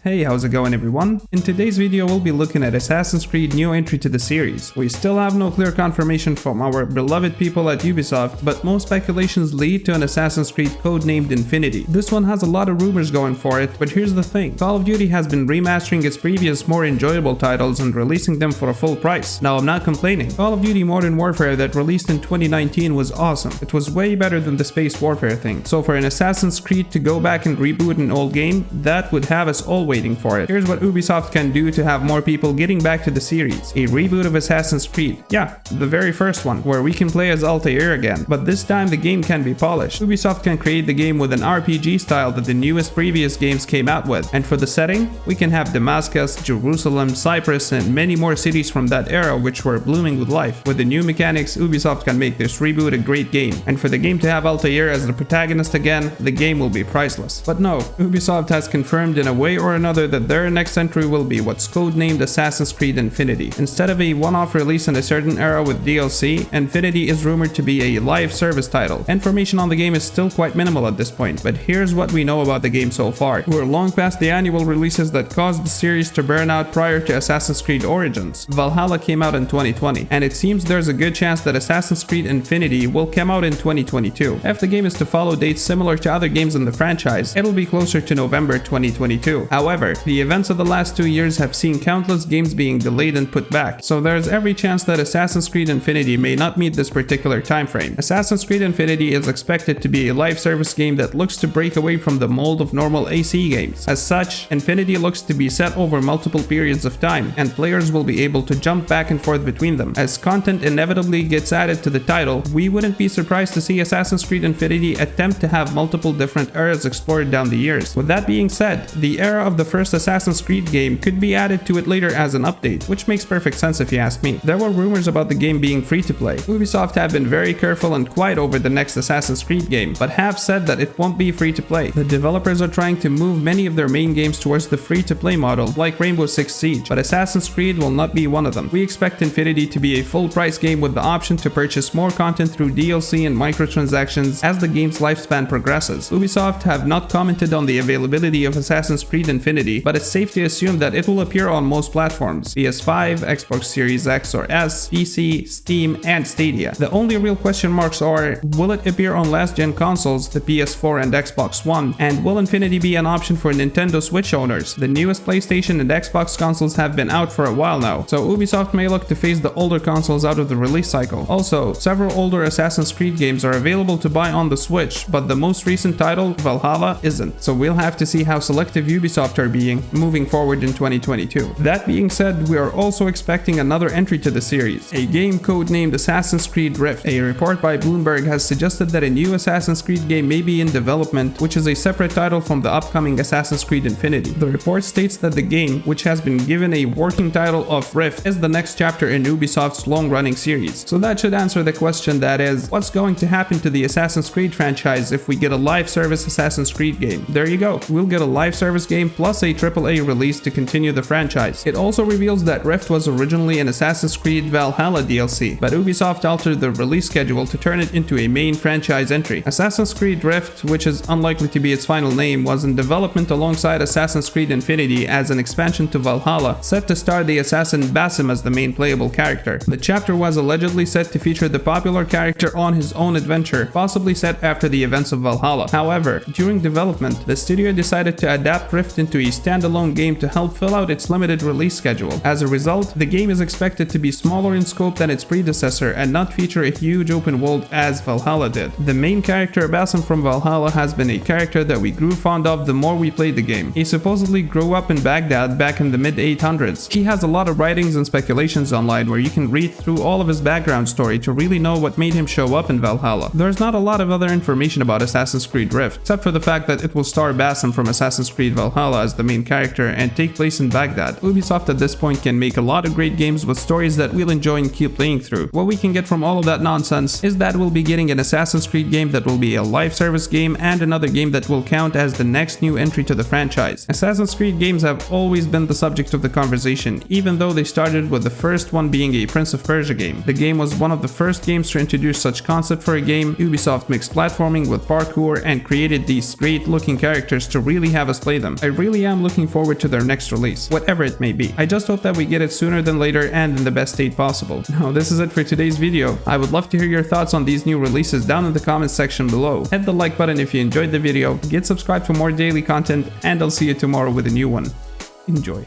Hey, how's it going everyone? In today's video we'll be looking at Assassin's Creed new entry to the series. We still have no clear confirmation from our beloved people at Ubisoft, but most speculations lead to an Assassin's Creed codenamed Infinity. This one has a lot of rumors going for it, but here's the thing. Call of Duty has been remastering its previous more enjoyable titles and releasing them for a full price. Now I'm not complaining. Call of Duty Modern Warfare that released in 2019 was awesome. It was way better than the space warfare thing. So for an Assassin's Creed to go back and reboot an old game, that would have us all waiting for it. Here's what Ubisoft can do to have more people getting back to the series. A reboot of Assassin's Creed. Yeah, the very first one, where we can play as Altair again. But this time the game can be polished. Ubisoft can create the game with an RPG style that the newest previous games came out with. And for the setting, we can have Damascus, Jerusalem, Cyprus, and many more cities from that era which were blooming with life. With the new mechanics, Ubisoft can make this reboot a great game. And for the game to have Altair as the protagonist again, the game will be priceless. But no, Ubisoft has confirmed in a way or another that their next entry will be what's codenamed Assassin's Creed Infinity. Instead of a one-off release in a certain era with DLC, Infinity is rumored to be a live service title. Information on the game is still quite minimal at this point, but here's what we know about the game so far. We're long past the annual releases that caused the series to burn out prior to Assassin's Creed Origins. Valhalla came out in 2020, and it seems there's a good chance that Assassin's Creed Infinity will come out in 2022. If the game is to follow dates similar to other games in the franchise, it'll be closer to November 2022. However, the events of the last 2 years have seen countless games being delayed and put back, so there's every chance that Assassin's Creed Infinity may not meet this particular time frame. Assassin's Creed Infinity is expected to be a live service game that looks to break away from the mold of normal AC games. As such, Infinity looks to be set over multiple periods of time, and players will be able to jump back and forth between them. As content inevitably gets added to the title, we wouldn't be surprised to see Assassin's Creed Infinity attempt to have multiple different eras explored down the years. With that being said, the era of the first Assassin's Creed game could be added to it later as an update, which makes perfect sense if you ask me. There were rumors about the game being free to play. Ubisoft have been very careful and quiet over the next Assassin's Creed game, but have said that it won't be free to play. The developers are trying to move many of their main games towards the free to play model, like Rainbow Six Siege, but Assassin's Creed will not be one of them. We expect Infinity to be a full price game with the option to purchase more content through DLC and microtransactions as the game's lifespan progresses. Ubisoft have not commented on the availability of Assassin's Creed Infinity, but it's safe to assume that it will appear on most platforms: PS5, Xbox Series X or S, PC, Steam, and Stadia. The only real question marks are, will it appear on last-gen consoles, the PS4 and Xbox One, and will Infinity be an option for Nintendo Switch owners? The newest PlayStation and Xbox consoles have been out for a while now, so Ubisoft may look to phase the older consoles out of the release cycle. Also, several older Assassin's Creed games are available to buy on the Switch, but the most recent title, Valhalla, isn't, so we'll have to see how selective Ubisoft are being moving forward in 2022. That being said, we are also expecting another entry to the series, a game codenamed Assassin's Creed Rift. A report by Bloomberg has suggested that a new Assassin's Creed game may be in development, which is a separate title from the upcoming Assassin's Creed Infinity. The report states that the game, which has been given a working title of Rift, is the next chapter in Ubisoft's long-running series. So that should answer the question, that is, what's going to happen to the Assassin's Creed franchise if we get a live service Assassin's Creed game? There you go. We'll get a live service game plus a AAA release to continue the franchise. It also reveals that Rift was originally an Assassin's Creed Valhalla DLC, but Ubisoft altered the release schedule to turn it into a main franchise entry. Assassin's Creed Rift, which is unlikely to be its final name, was in development alongside Assassin's Creed Infinity as an expansion to Valhalla, set to star the assassin Basim as the main playable character. The chapter was allegedly set to feature the popular character on his own adventure, possibly set after the events of Valhalla. However, during development, the studio decided to adapt Rift into a standalone game to help fill out its limited release schedule. As a result, the game is expected to be smaller in scope than its predecessor and not feature a huge open world as Valhalla did. The main character Basim from Valhalla has been a character that we grew fond of the more we played the game. He supposedly grew up in Baghdad back in the mid-800s. He has a lot of writings and speculations online where you can read through all of his background story to really know what made him show up in Valhalla. There's not a lot of other information about Assassin's Creed Rift, except for the fact that it will star Basim from Assassin's Creed Valhalla as the main character and take place in Baghdad. Ubisoft at this point can make a lot of great games with stories that we'll enjoy and keep playing through. What we can get from all of that nonsense is that we'll be getting an Assassin's Creed game that will be a live service game and another game that will count as the next new entry to the franchise. Assassin's Creed games have always been the subject of the conversation, even though they started with the first one being a Prince of Persia game. The game was one of the first games to introduce such concept for a game. Ubisoft mixed platforming with parkour and created these great looking characters to really have us play them. I really really am looking forward to their next release, whatever it may be. I just hope that we get it sooner than later and in the best state possible. Now, this is it for today's video. I would love to hear your thoughts on these new releases down in the comments section below. Hit the like button if you enjoyed the video, get subscribed for more daily content, and I'll see you tomorrow with a new one. Enjoy.